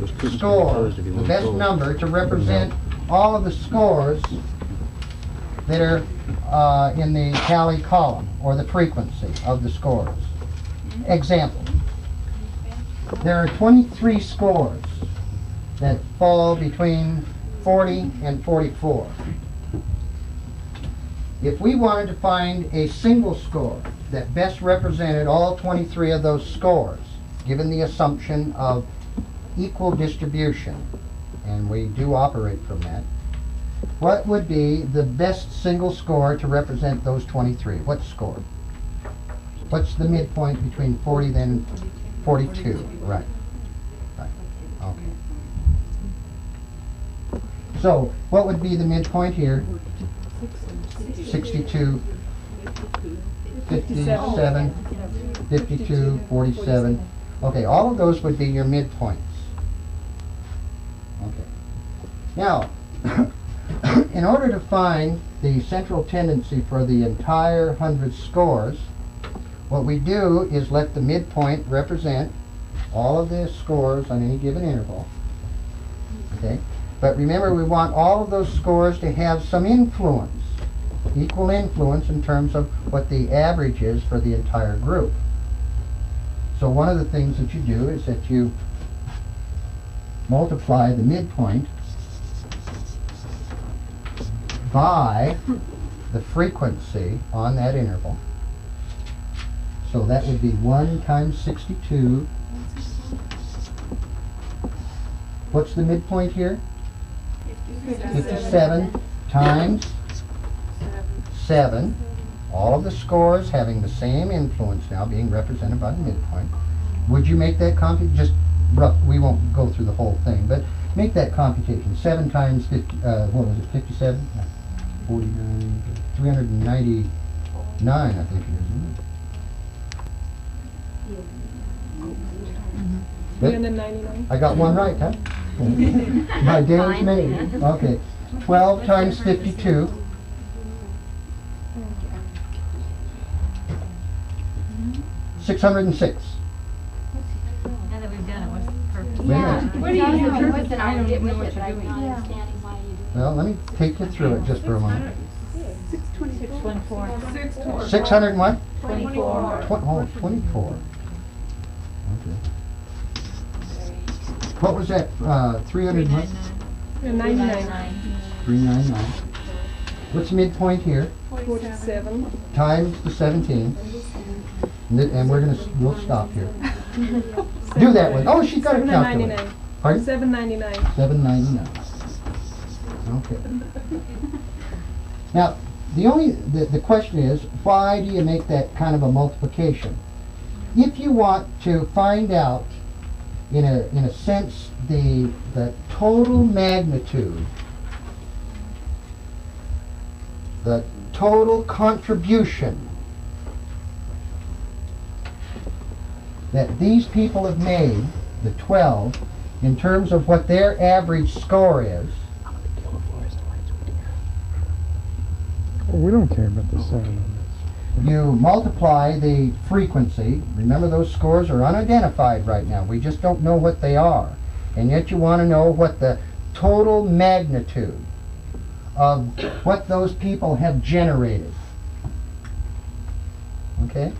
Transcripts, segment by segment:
score, the best number to represent all of the scores that are in the tally column, or the frequency of the scores. Example, there are 23 scores that fall between 40 and 44. If we wanted to find a single score that best represented all 23 of those scores, given the assumption of equal distribution, and we do operate from that, what would be the best single score to represent those 23? What score? What's the midpoint between 40 and 42? Right. Right. Okay. So, what would be the midpoint here? 62, 57, 52, 47. Okay, all of those would be your midpoints. Okay. Now, in order to find the central tendency for the entire 100 scores, what we do is let the midpoint represent all of the scores on any given interval. Okay? But remember, we want all of those scores to have some influence, equal influence in terms of what the average is for the entire group. So one of the things that you do is that you multiply the midpoint by the frequency on that interval. So that would be 1 times 62. What's the midpoint here? 57 times 7. All of the scores having the same influence now being represented by the midpoint. Would you make that computation? Just rough, we won't go through the whole thing, but make that computation. 7 times 50, what was it, 57? 49, 399, I think it is, isn't it? 399. I got one right, huh? My day is made. Okay. 12 times 52. 606. Now that we've done it, what's the purpose? Yeah. What do you do? I don't even know what you're doing. Well, let me take you through it just for a moment. 624. 600 and what? 24. Oh, 24. Okay. What was that? 300 what? 99. 399. What's the midpoint here? 47. Times the 17. And we'll stop here. Do that one. Oh, she got a calculator. 799. Pardon? 799. 799. Okay. Now, the question is, why do you make that kind of a multiplication? If you want to find out, in a sense, the total magnitude, the total contribution that these people have made, the 12, in terms of what their average score is. Well, we don't care about the 7. You multiply the frequency. Remember, those scores are unidentified right now. We just don't know what they are. And yet you want to know what the total magnitude of what those people have generated. Okay?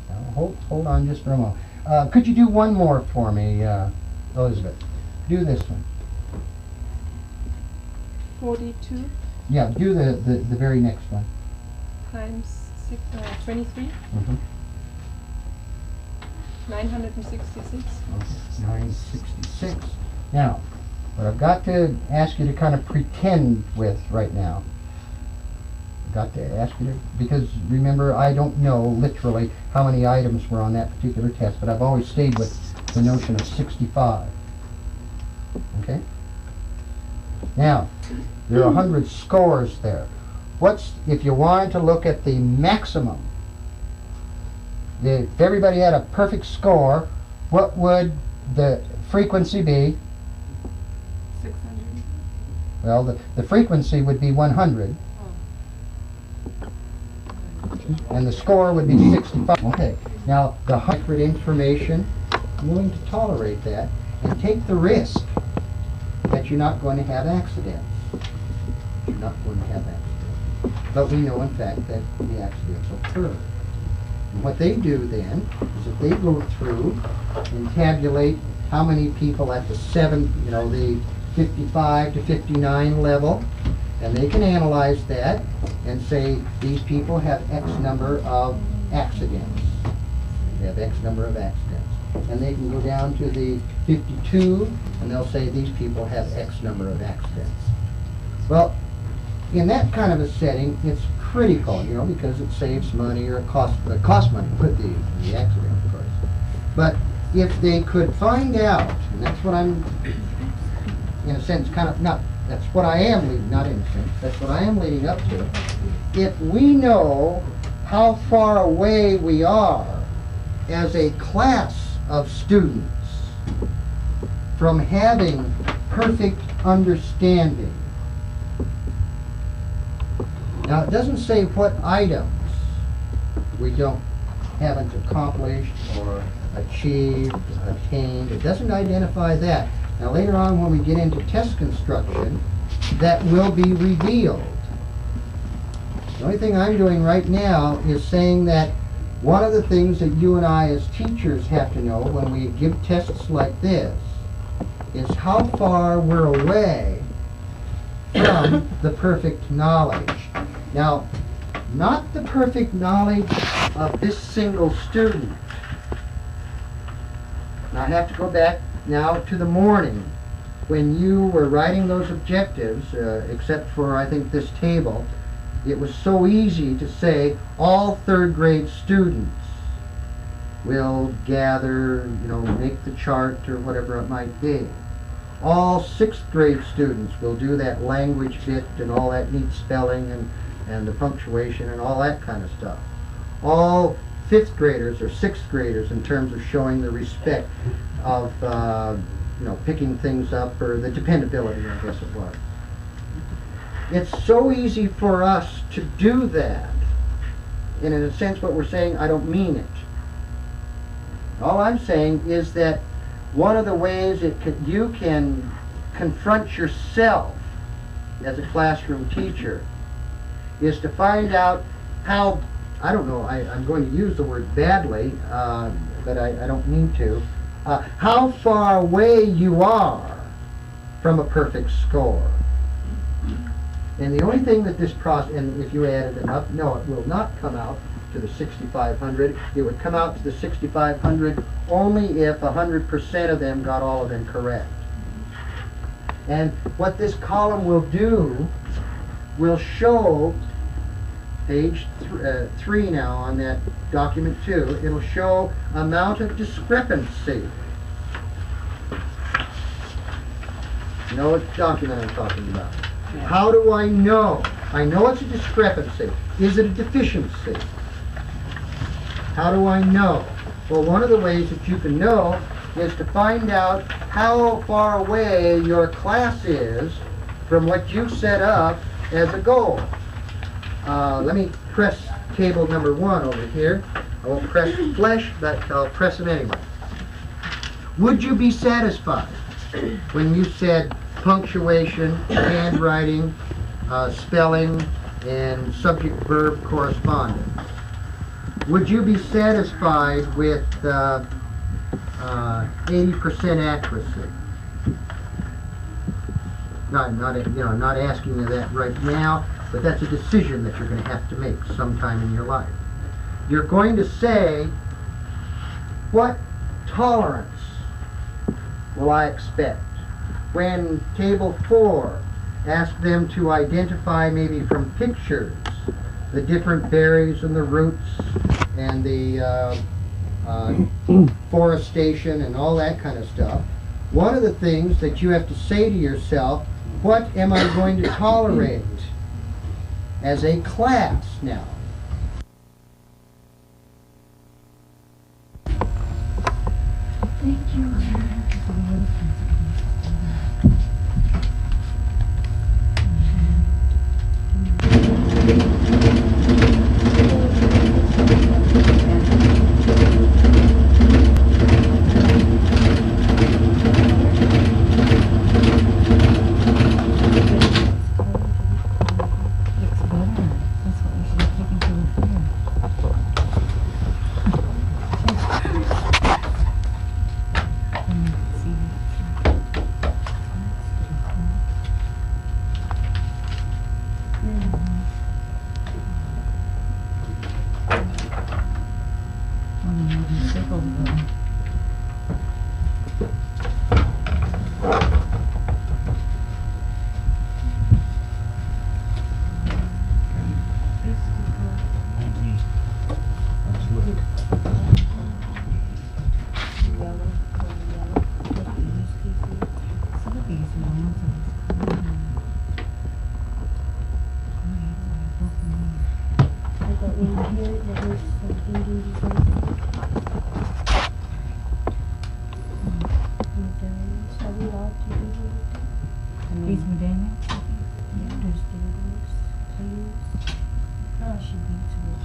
Now, hold on just for a moment. Could you do one more for me, Elizabeth? Do this one. 42 Yeah, do the very next one. times 23. 966. 966. Now, what I've got to ask you to kind of pretend with right now, I've got to ask you to, because remember, I don't know literally how many items were on that particular test, but I've always stayed with the notion of 65. Okay? Now, there are 100 scores there. If you wanted to look at the maximum, if everybody had a perfect score, what would the frequency be? 600. Well, the frequency would be 100. And the score would be 65. Okay, now the 100 information, I'm willing to tolerate that. and take the risk that you're not going to have accidents. You're not going to have accidents. But we know, in fact, that the accidents occur. And what they do then is that they go through and tabulate how many people at the the 55 to 59 level, and they can analyze that and say these people have X number of accidents. They have X number of accidents. And they can go down to the 52, and they'll say these people have X number of accidents. Well, in that kind of a setting, it's critical, because it saves money or it costs money with the accident, of course. But if they could find out, and that's what I'm, in a sense, that's what I am leading, not in a sense, that's what I am leading up to. If we know how far away we are as a class of students from having perfect understanding. Now, it doesn't say what items we haven't accomplished or achieved, attained. It doesn't identify that. Now, later on when we get into test construction, that will be revealed. The only thing I'm doing right now is saying that one of the things that you and I as teachers have to know when we give tests like this is how far we're away from the perfect knowledge. Now, not the perfect knowledge of this single student. Now, I have to go back now to the morning when you were writing those objectives, except for, I think, this table. It was so easy to say all third grade students will gather, make the chart or whatever it might be. All sixth grade students will do that language bit and all that neat spelling and the punctuation and all that kind of stuff. All fifth graders or sixth graders in terms of showing the respect of, picking things up, or the dependability, I guess it was. It's so easy for us to do that. And in a sense, what we're saying, I don't mean it. All I'm saying is that one of the ways you can confront yourself as a classroom teacher is to find out how, I don't know, I'm going to use the word badly, but I don't mean to, how far away you are from a perfect score. And the only thing that this process, and if you added them up, no, it will not come out to the 6,500. It would come out to the 6,500 only if 100% of them got all of them correct. And what this column will do will show, page 3 now on that document 2, it'll show amount of discrepancy. You know what document I'm talking about. How do I know? I know it's a discrepancy. Is it a deficiency? How do I know? Well, one of the ways that you can know is to find out how far away your class is from what you've set up as a goal. Let me press table number 1 over here. I won't press flesh, but I'll press it anyway. Would you be satisfied when you said punctuation, handwriting, spelling, and subject-verb correspondence? Would you be satisfied with 80% accuracy? I'm not asking you that right now, but that's a decision that you're going to have to make sometime in your life. You're going to say, what tolerance will I expect? When table 4, ask them to identify maybe from pictures the different berries and the roots and the forestation and all that kind of stuff. One of the things that you have to say to yourself, what am I going to tolerate as a class now? Thank you. Some of these are the ones I got one here that was some Indian design. Medallions. Have we all to do with these medallions. yeah, there's dingles, planes. She beats with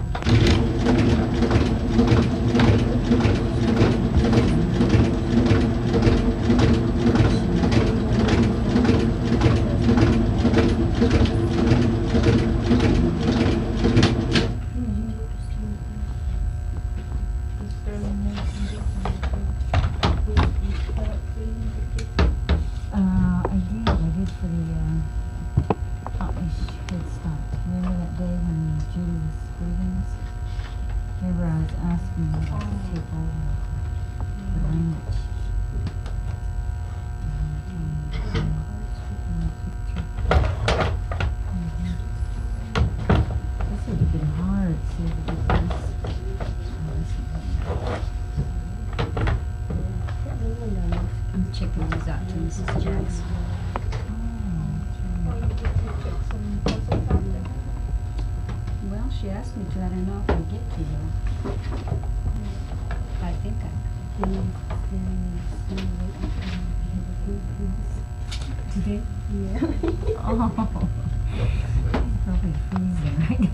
I did for the Amish Head Start. Remember that day when Judy was grieving us? Remember I was asking her to take over the language. This would have been hard, see, to get this. I'm checking these out to Mrs. Jackson. Well, she asked me to. I don't know if I get to you. I think I could. Today? yeah. Oh. Probably freezing right now.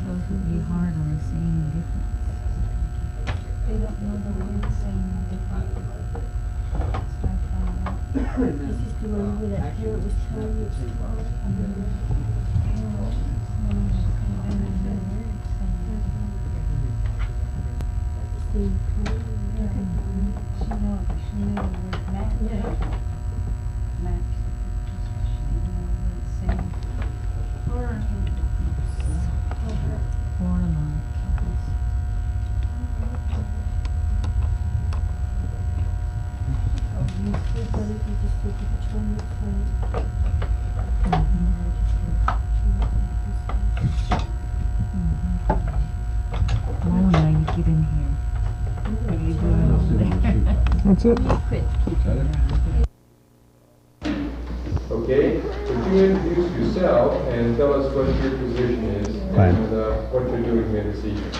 Those would be hard on the same difference. They don't know the words saying different. So I found out. This is the one where that parent was telling me it's 12. And then the parent was saying the words saying. She knew the word map. Yeah. Maps. She knew the word saying. Oh, now you get in here. What are you doing over there? That's it. Quit keeping around. Okay, would you introduce yourself and tell us what your position is Fine. and what you're doing here this evening?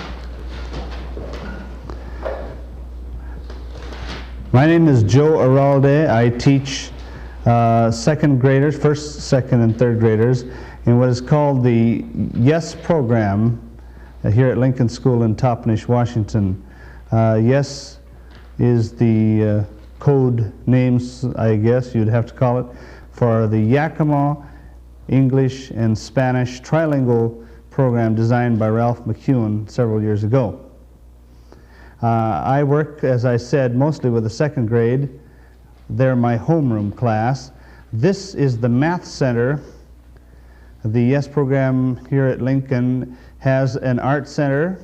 My name is Joe Aralde. I teach second graders, first, second, and third graders in what is called the YES program here at Lincoln School in Toppenish, Washington. YES is the code names, I guess you'd have to call it, for the Yakima English and Spanish trilingual program designed by Ralph McEwen several years ago. I work, as I said, mostly with the second grade. They're my homeroom class. This is the Math Center. The YES program here at Lincoln has an art center,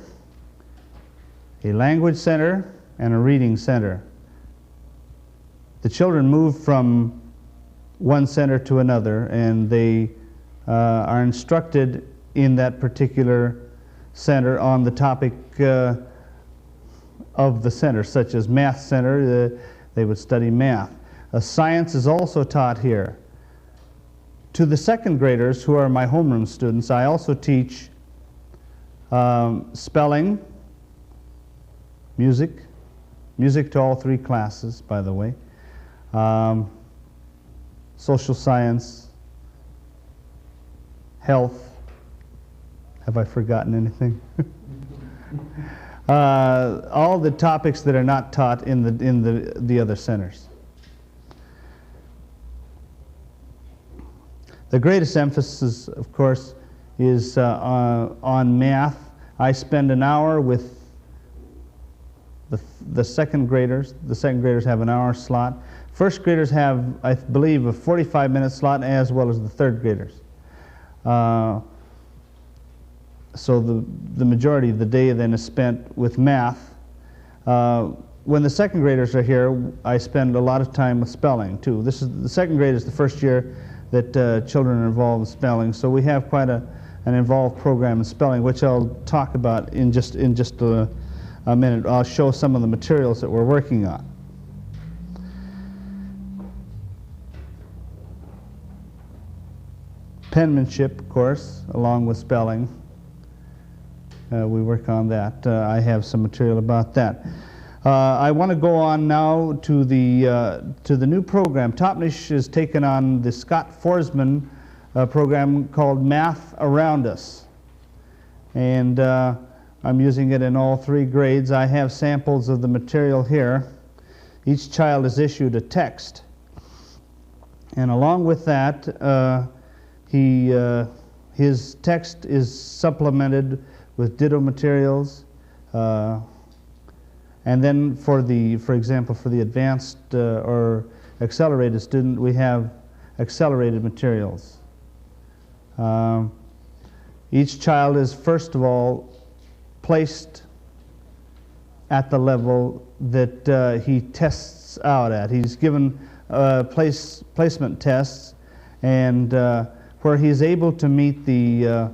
a language center, and a reading center. The children move from one center to another, and they are instructed in that particular center on the topic of the center, such as Math Center. They would study math. Science is also taught here. To the second graders, who are my homeroom students, I also teach spelling, music to all three classes, by the way, social science, health. Have I forgotten anything? All the topics that are not taught in the other centers. The greatest emphasis, of course, is on math. I spend an hour with the second graders. The second graders have an hour slot. First graders have, I believe, a 45-minute slot, as well as the third graders. So the majority of the day then is spent with math. When the second graders are here, I spend a lot of time with spelling too. This is the second grade is the first year that children are involved in spelling. So we have quite an involved program in spelling, which I'll talk about in just a minute. I'll show some of the materials that we're working on. Penmanship, of course, along with spelling. We work on that. I have some material about that. I want to go on now to the new program. Topnish has taken on the Scott Forsman program called Math Around Us. And I'm using it in all 3 grades. I have samples of the material here. Each child is issued a text. And along with that, his text is supplemented with ditto materials. And then for example, for the advanced or accelerated student, we have accelerated materials. Each child is, first of all, placed at the level that he tests out at. He's given placement tests, and where he's able to meet the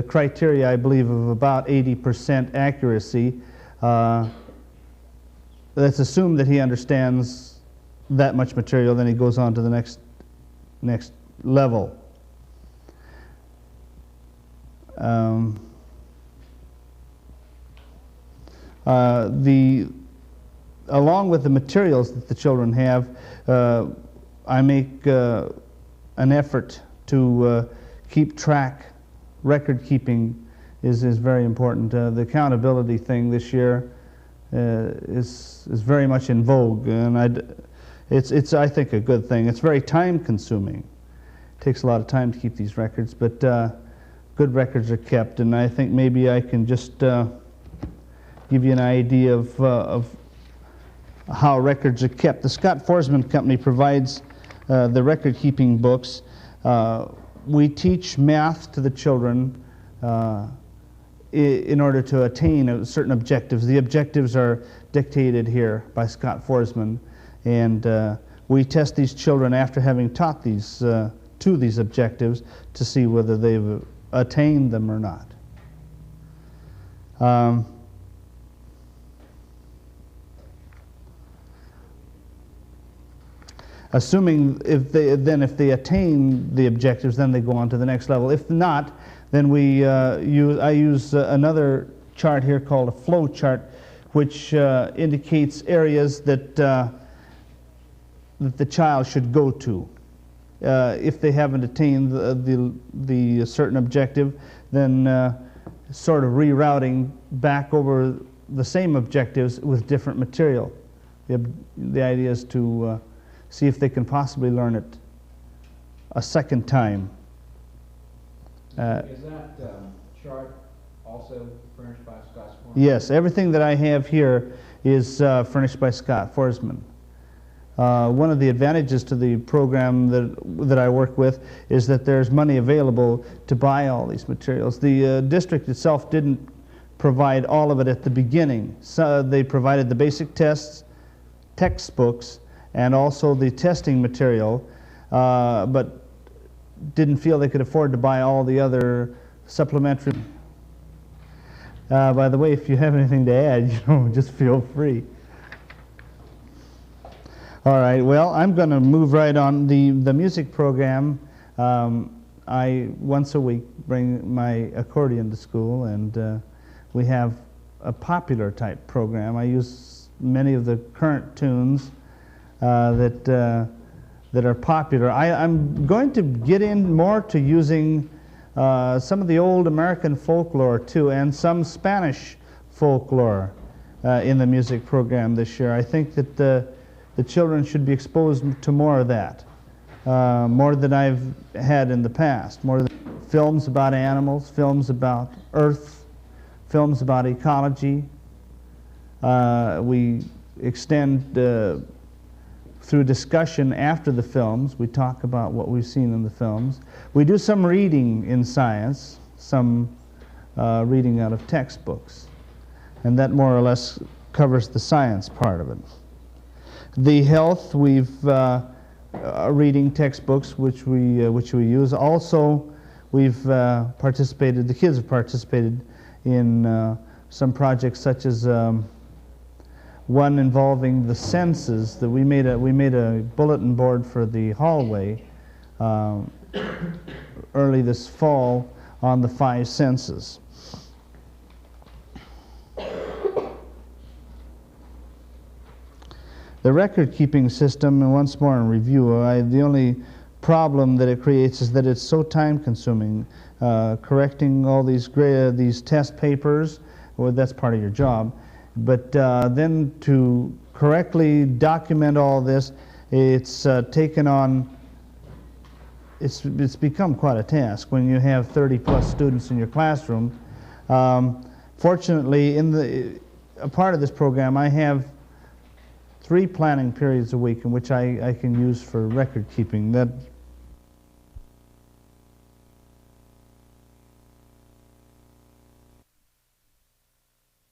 criteria, I believe, of about 80% accuracy. Let's assume that he understands that much material, then he goes on to the next level. Along with the materials that the children have, I make an effort to keep track. Record keeping is very important. The accountability thing this year is very much in vogue, and it's I think a good thing. It's very time consuming. It takes a lot of time to keep these records, but good records are kept, and I think maybe I can just give you an idea of how records are kept. The Scott Forsman Company provides the record keeping books. We teach math to the children in order to attain certain objectives. The objectives are dictated here by Scott Forsman, and we test these children after having taught these to these objectives to see whether they've attained them or not. Assuming if they attain the objectives, then they go on to the next level. If not, then I use another chart here called a flow chart, which indicates areas that the child should go to. If they haven't attained the certain objective, then sort of rerouting back over the same objectives with different material. The idea is to see if they can possibly learn it a second time. Is that chart also furnished by Scott Forsman? Yes, everything that I have here is furnished by Scott Forsman. One of the advantages to the program that I work with is that there's money available to buy all these materials. The district itself didn't provide all of it at the beginning. So they provided the basic tests, textbooks, and also the testing material, but didn't feel they could afford to buy all the other supplementary. By the way, if you have anything to add, just feel free. All right, well, I'm going to move right on. The music program, I once a week bring my accordion to school, and we have a popular type program. I use many of the current tunes that are popular. I'm going to get in more to using some of the old American folklore too, and some Spanish folklore in the music program this year. I think that the children should be exposed to more of that, more than I've had in the past, more than films about animals, films about Earth, films about ecology. We extend through discussion after the films. We talk about what we've seen in the films. We do some reading in science, some reading out of textbooks, and that more or less covers the science part of it. The health, we've reading textbooks which we use. Also, we've participated. The kids have participated in some projects such as one involving the senses. That we made a bulletin board for the hallway early this fall on the 5 senses. The record-keeping system, and once more in review, the only problem that it creates is that it's so time-consuming. Correcting all these test papers, well, that's part of your job. But then to correctly document all this, it's taken on. It's become quite a task when you have 30-plus students in your classroom. Fortunately, a part of this program, I have 3 planning periods a week in which I can use for record keeping. That